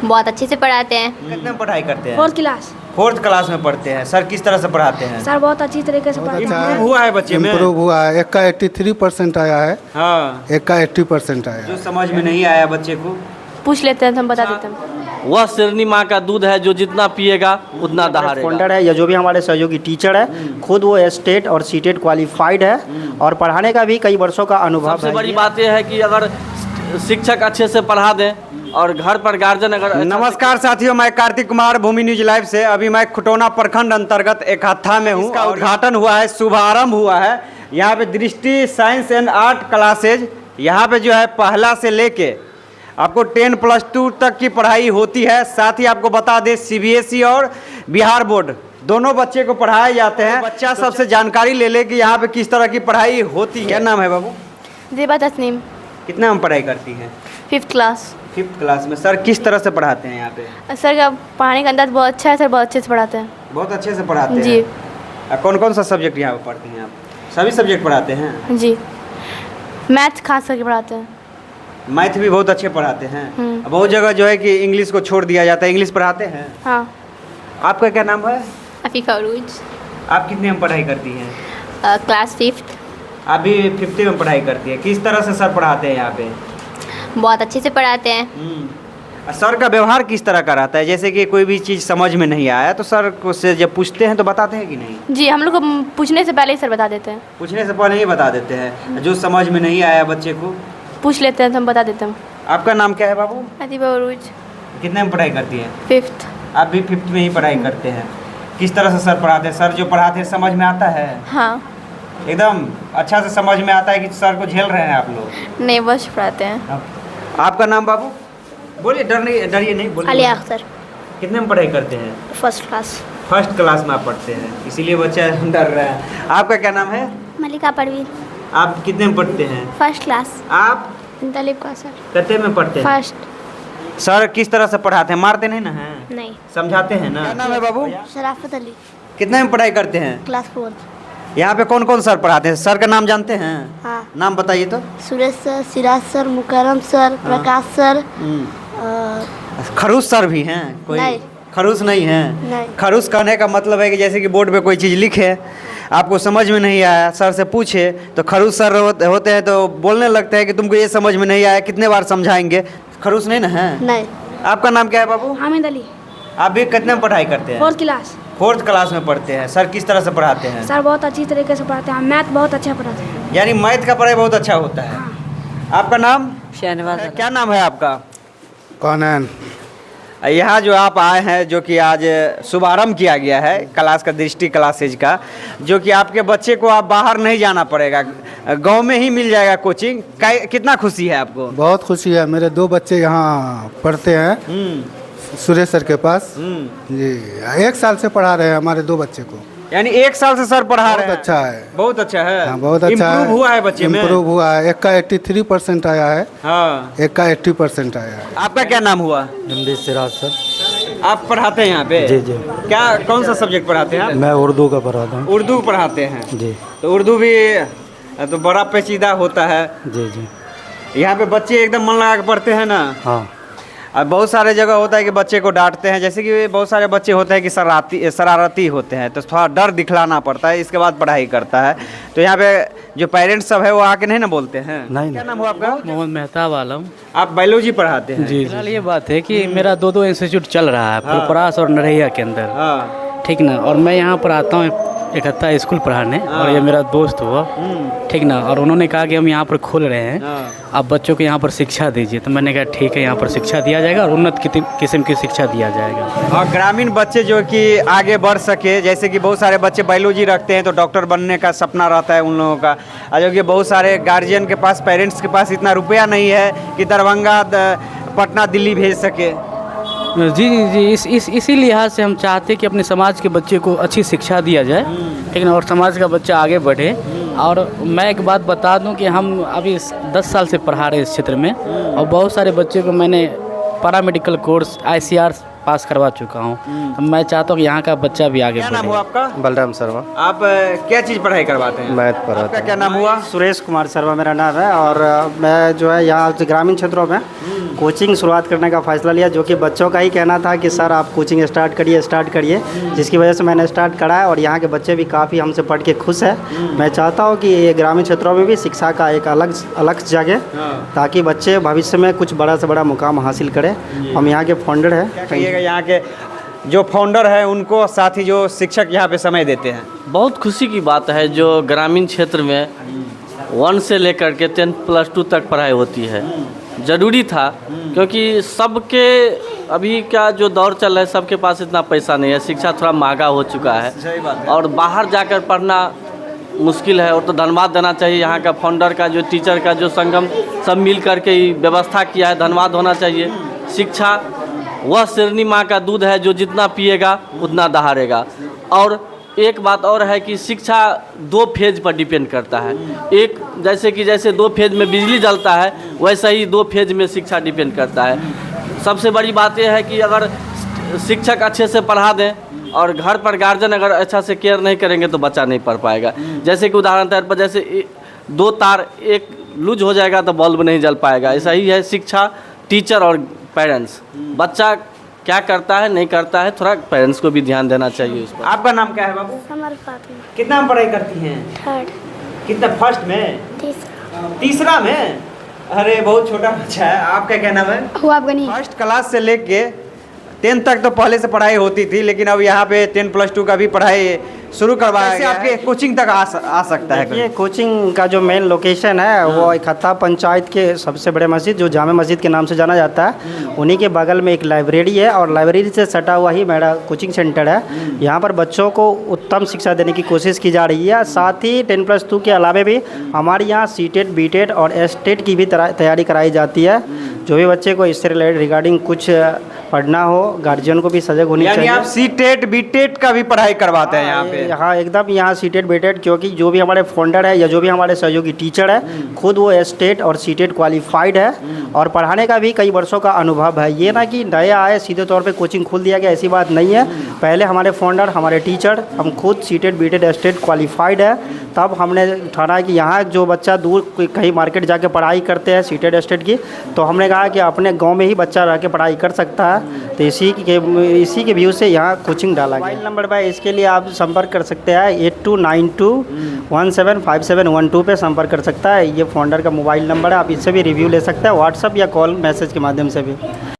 बहुत अच्छे से पढ़ाते हैं। कितने में पढ़ाई करते हैं? 4th class. 4th क्लास में पढ़ते हैं। सर किस तरह से पढ़ाते हैं? सर बहुत अच्छी तरीके से पढ़ाते हैं। इम्प्रूव हुआ है बच्चे में? इम्प्रूव हुआ है। एक का 83% आया है, हाँ। एक का 80% आया जो है। समझ में नहीं आया बच्चे को पूछ लेते हैं तो हम बता देते हैं। वह शेरनी माँ का दूध है, जो जितना पिएगा उतना दहाड़ेगा। फाउंडर है या जो भी हमारे सहयोगी टीचर है, खुद वो स्टेट और सीटेट क्वालिफाइड है और पढ़ाने का भी कई वर्षों का अनुभव सबसे है। बड़ी बात यह है कि अगर शिक्षक अच्छे से पढ़ा दें और घर पर गार्जियन अगर नमस्कार साथियों, मैं कार्तिक कुमार भूमि न्यूज लाइव से। अभी मैं खुटौना प्रखंड अंतर्गत एकहत्था में हूँ। इसका उद्घाटन हुआ है, शुभारंभ हुआ है। यहाँ पे दृष्टि साइंस एंड आर्ट क्लासेज, यहाँ पे जो है पहला से लेके आपको 10+2 तक की पढ़ाई होती है। साथ ही आपको बता दें CBSE और बिहार बोर्ड दोनों बच्चे को पढ़ाए जाते हैं। बच्चा सबसे जानकारी ले ले कि यहाँ पे किस तरह की पढ़ाई होती है। क्या नाम है बाबू? जेबा तस्नीम। कितना हम पढ़ाई करती हैं? 5th class. 5th क्लास में। सर किस तरह से पढ़ाते हैं यहाँ पे? सर का पढ़ाने का अंदाज बहुत अच्छा है सर, बहुत अच्छे से पढ़ाते हैं। बहुत अच्छे से पढ़ाते हैं जी। कौन कौन सा सब्जेक्ट यहाँ पे पढ़ते हैं आप? सभी सब्जेक्ट पढ़ाते हैं? जी, मैथ खास करके पढ़ाते हैं। मैथ भी बहुत अच्छे पढ़ाते हैं। बहुत जगह जो है कि इंग्लिश को छोड़ दिया जाता है। इंग्लिश पढ़ाते हैं? हाँ। आपका क्या नाम है? अफीफ़ा अरूज। आप कितने में पढ़ाई करती हैं? Class 5th। आप भी 5th में पढ़ाई करती है। किस तरह से सर पढ़ाते हैं यहाँ पे? बहुत अच्छे से पढ़ाते हैं। सर का व्यवहार किस तरह का रहता है? जैसे कि कोई भी चीज़ समझ में नहीं आया तो सर को से जब पूछते हैं तो बताते हैं कि नहीं? जी, हम लोग को पूछने से पहले ही सर बता देते हैं। पूछने से पहले ही बता देते हैं। जो समझ में नहीं आया बच्चे को पूछ लेते हैं तो हम बता देते हैं। आपका नाम क्या है बाबू? अदीबा अरूज। कितने में पढ़ाई करती है? 5th। आप भी 5th में ही पढ़ाई करते हैं। किस तरह से सर पढ़ाते हैं? सर जो पढ़ाते हैं समझ में आता है? हाँ। एकदम अच्छा से समझ में आता है कि सर को झेल रहे हैं आप लोग? नहीं, बस पढ़ाते हैं। आपका नाम बाबू? बोलिए, डरिए नहीं, बोलिए। अलिया अख्तर। कितने में पढ़ाई करते हैं? 1st class. 1st क्लास में आप पढ़ते हैं, इसीलिए बच्चा डर रहा है। आपका क्या नाम है? मलिका परवीन। आप कितने में पढ़ते हैं? 1st class. आप दलीप का सर। कितने में पढ़ते हैं? 1st। सर किस तरह से पढ़ाते हैं? मारते नहीं ना हैं? नहीं। समझाते हैं ना? क्या नाम है बाबू? शराफत अली। कितने में पढ़ाई करते हैं? Class 4th। यहाँ पे कौन कौन सर पढ़ाते हैं? सर का नाम जानते हैं? हाँ। नाम बताइए तो। सुरेश सर, सिराज सर, मुकरम सर, प्रकाश सर। खरूस सर भी हैं कोई? नहीं। खरूस नहीं है? नहीं। खरूस कहने का मतलब है कि जैसे कि बोर्ड पे कोई चीज़ लिखे, आपको समझ में नहीं आया, सर से पूछे तो खरूस सर होते हैं तो बोलने लगते हैं कि तुमको ये समझ में नहीं आया, कितने बार समझाएंगे। खरूस नहीं ना है? नहीं। आपका नाम क्या है बाबू? हामिद अली। आप भी कितने में पढ़ाई करते हैं? 4th class. 4th क्लास में पढ़ते हैं। सर किस तरह से पढ़ाते हैं? सर बहुत अच्छी तरीके से पढ़ाते हैं। मैथ बहुत अच्छा पढ़ाते हैं। यानी मैथ का पढ़ाई बहुत अच्छा होता है। आपका नाम? शहनवाज। क्या नाम है आपका? कौन? यहाँ जो आप आए हैं, जो कि आज शुभारंभ किया गया है क्लास का, दृष्टि क्लासेज का, जो कि आपके बच्चे को आप बाहर नहीं जाना पड़ेगा, गांव में ही मिल जाएगा कोचिंग। कितना खुशी है आपको? बहुत खुशी है। मेरे 2 बच्चे यहाँ पढ़ते हैं सुरेश सर के पास। जी, 1 साल से पढ़ा रहे हैं हमारे 2 बच्चे को। यानी 1 साल से सर पढ़ा रहे हैं? बहुत अच्छा है। बहुत अच्छा है। हाँ, बहुत अच्छा है। इम्प्रूव हुआ है बच्चे में? इम्प्रूव हुआ है। एक का 83% आया है, हाँ। एक का 80% आया है। आपका क्या नाम हुआ? सिराज सर। आप पढ़ाते हैं यहाँ पे? जी जी। क्या कौन सा सब्जेक्ट पढ़ाते हैं आप? मैं उर्दू का पढ़ाता हूँ। उर्दू पढ़ाते हैं जी। तो उर्दू भी तो बड़ा पेचीदा होता है। जी जी। यहाँ पे बच्चे एकदम मन लगा के पढ़ते हैं ना? हाँ। अब बहुत सारे जगह होता है कि बच्चे को डांटते हैं, जैसे कि बहुत सारे बच्चे होते हैं कि शरारती होते हैं, तो थोड़ा डर दिखलाना पड़ता है, इसके बाद पढ़ाई करता है। तो यहाँ पे जो पेरेंट्स सब है वो आके नहीं ना बोलते हैं? नहीं। क्या नाम हुआ आपका? मोहम्मद मेहताब आलम। आप बायोलॉजी पढ़ाते हैं? जी। फिलहाल ये बात है कि मेरा 2 इंस्टीट्यूट चल रहा है, फुलपरास और नरैया के अंदर। हाँ। ठीक ना। और मैं यहाँ पर आता हूँ एकहत्था स्कूल पढ़ाने, और ये मेरा दोस्त हुआ। ठीक ना। और उन्होंने कहा कि हम यहाँ पर खोल रहे हैं, आप बच्चों को यहाँ पर शिक्षा दीजिए। तो मैंने कहा ठीक है, यहाँ पर शिक्षा दिया जाएगा और उन्नत किस्म की शिक्षा दिया जाएगा। और ग्रामीण बच्चे जो कि आगे बढ़ सके, जैसे कि बहुत सारे बच्चे बायोलॉजी रखते हैं तो डॉक्टर बनने का सपना रहता है उन लोगों का, और जो कि बहुत सारे गार्जियन के पास, पेरेंट्स के पास इतना रुपया नहीं है कि दरभंगा, पटना, दिल्ली भेज सके। जी जी। इसी लिहाज से हम चाहते हैं कि अपने समाज के बच्चे को अच्छी शिक्षा दिया जाए, ठीक ना, और समाज का बच्चा आगे बढ़े। और मैं एक बात बता दूं कि हम अभी 10 साल से पढ़ा रहे हैं इस क्षेत्र में, और बहुत सारे बच्चे को मैंने पैरामेडिकल कोर्स, ICR पास करवा चुका हूँ। तो मैं चाहता हूँ कि यहाँ का बच्चा भी आगे क्या नाम हुआ बढ़े। आपका? बलराम शर्मा, आप क्या चीज़ पढ़ाई करवाते हैं? मैथ आपका पढ़ाता क्या नाम हुआ? सुरेश कुमार शर्मा मेरा नाम है और मैं जो है यहाँ ग्रामीण क्षेत्रों में कोचिंग शुरुआत करने का फ़ैसला लिया, जो कि बच्चों का ही कहना था कि सर आप कोचिंग स्टार्ट करिए, जिसकी वजह से मैंने स्टार्ट करा है और यहाँ के बच्चे भी काफ़ी हमसे पढ़ के खुश हैं। मैं चाहता हूँ कि ये ग्रामीण क्षेत्रों में भी शिक्षा का एक अलग जगह, ताकि बच्चे भविष्य में कुछ बड़ा से बड़ा मुकाम हासिल करें। हम यहाँ के फाउंडर हैं। क्या कहिएगा यहाँ के जो फाउंडर है उनको, साथ ही जो शिक्षक यहाँ पे समय देते हैं? बहुत खुशी की बात है जो ग्रामीण क्षेत्र में 1 से लेकर के 10+2 तक पढ़ाई होती है। ज़रूरी था, क्योंकि सबके अभी का जो दौर चल रहा है सबके पास इतना पैसा नहीं है, शिक्षा थोड़ा महंगा हो चुका है और बाहर जाकर पढ़ना मुश्किल है। और तो धन्यवाद देना चाहिए यहाँ का फाउंडर का, जो टीचर का जो संगम सब मिल करके ही व्यवस्था किया है, धन्यवाद होना चाहिए। शिक्षा वह शेरनी माँ का दूध है जो जितना पिएगा उतना दहाड़ेगा। और एक बात और है कि शिक्षा 2 फेज पर डिपेंड करता है। एक जैसे 2 फेज में बिजली जलता है, वैसे ही 2 फेज में शिक्षा डिपेंड करता है। सबसे बड़ी बात यह है कि अगर शिक्षक अच्छे से पढ़ा दें और घर पर गार्जियन अगर अच्छा से केयर नहीं करेंगे तो बच्चा नहीं पढ़ पाएगा। जैसे कि उदाहरण तौर पर जैसे 2 तार एक लूज हो जाएगा तो बल्ब नहीं जल पाएगा, ऐसा ही है शिक्षा, टीचर और पेरेंट्स। बच्चा क्या करता है नहीं करता है, थोड़ा पेरेंट्स को भी ध्यान देना चाहिए उस पर। आपका नाम क्या है बाबू? समर फातिमा, कितना में पढ़ाई करती हैं? 3rd, कितना, फर्स्ट में? तीसरा में? अरे बहुत छोटा बच्चा है। आपका क्या नाम है? हुआ अफगानी। फर्स्ट क्लास से लेके 10 तक तो पहले से पढ़ाई होती थी, लेकिन अब यहाँ पे 10+2 का भी पढ़ाई शुरू करवाया गया है। आपके कोचिंग तक आ सकता है? ये कोचिंग का जो मेन लोकेशन है वो इकट्ठा पंचायत के सबसे बड़े मस्जिद जो जामे मस्जिद के नाम से जाना जाता है, उन्हीं के बगल में एक लाइब्रेरी है और लाइब्रेरी से सटा हुआ ही मेरा कोचिंग सेंटर है। यहाँ पर बच्चों को उत्तम शिक्षा देने की कोशिश की जा रही है। साथ ही 10+2 के अलावा भी हमारे यहाँ सीटेट, बीटेट और एस्टेट की भी तैयारी कराई जाती है। जो भी बच्चे को इससे रिगार्डिंग कुछ पढ़ना हो, गार्जियन को भी सजग होनी चाहिए। आप सीटेट, बीटेट का भी पढ़ाई करवाते हैं यहाँ पे? हाँ एकदम, यहाँ सीटेट बीटेट, क्योंकि जो भी हमारे फाउंडर है या जो भी हमारे सहयोगी टीचर है खुद वो एस्टेट और सीटेट क्वालिफाइड है और पढ़ाने का भी कई वर्षों का अनुभव है। ये ना कि नया आए सीधे तौर पे कोचिंग खोल दिया गया, ऐसी बात नहीं है। पहले हमारे फाउंडर, हमारे टीचर, हम खुद सीटेट बीटेट एस्टेट क्वालिफाइड है। तब हमने ठाना कि यहाँ जो बच्चा दूर कहीं मार्केट जाके पढ़ाई करते हैं सीटेट एस्टेट की, तो हमने कहा कि अपने गाँव में ही बच्चा रह के पढ़ाई कर सकता है। तो इसी के व्यू से यहाँ कोचिंग डाला गया। मोबाइल नंबर पर इसके लिए आप संपर्क कर सकते हैं 8292175712 पे संपर्क कर सकता है। ये फाउंडर का मोबाइल नंबर है, आप इससे भी रिव्यू ले सकते हैं, व्हाट्सअप या कॉल मैसेज के माध्यम से भी।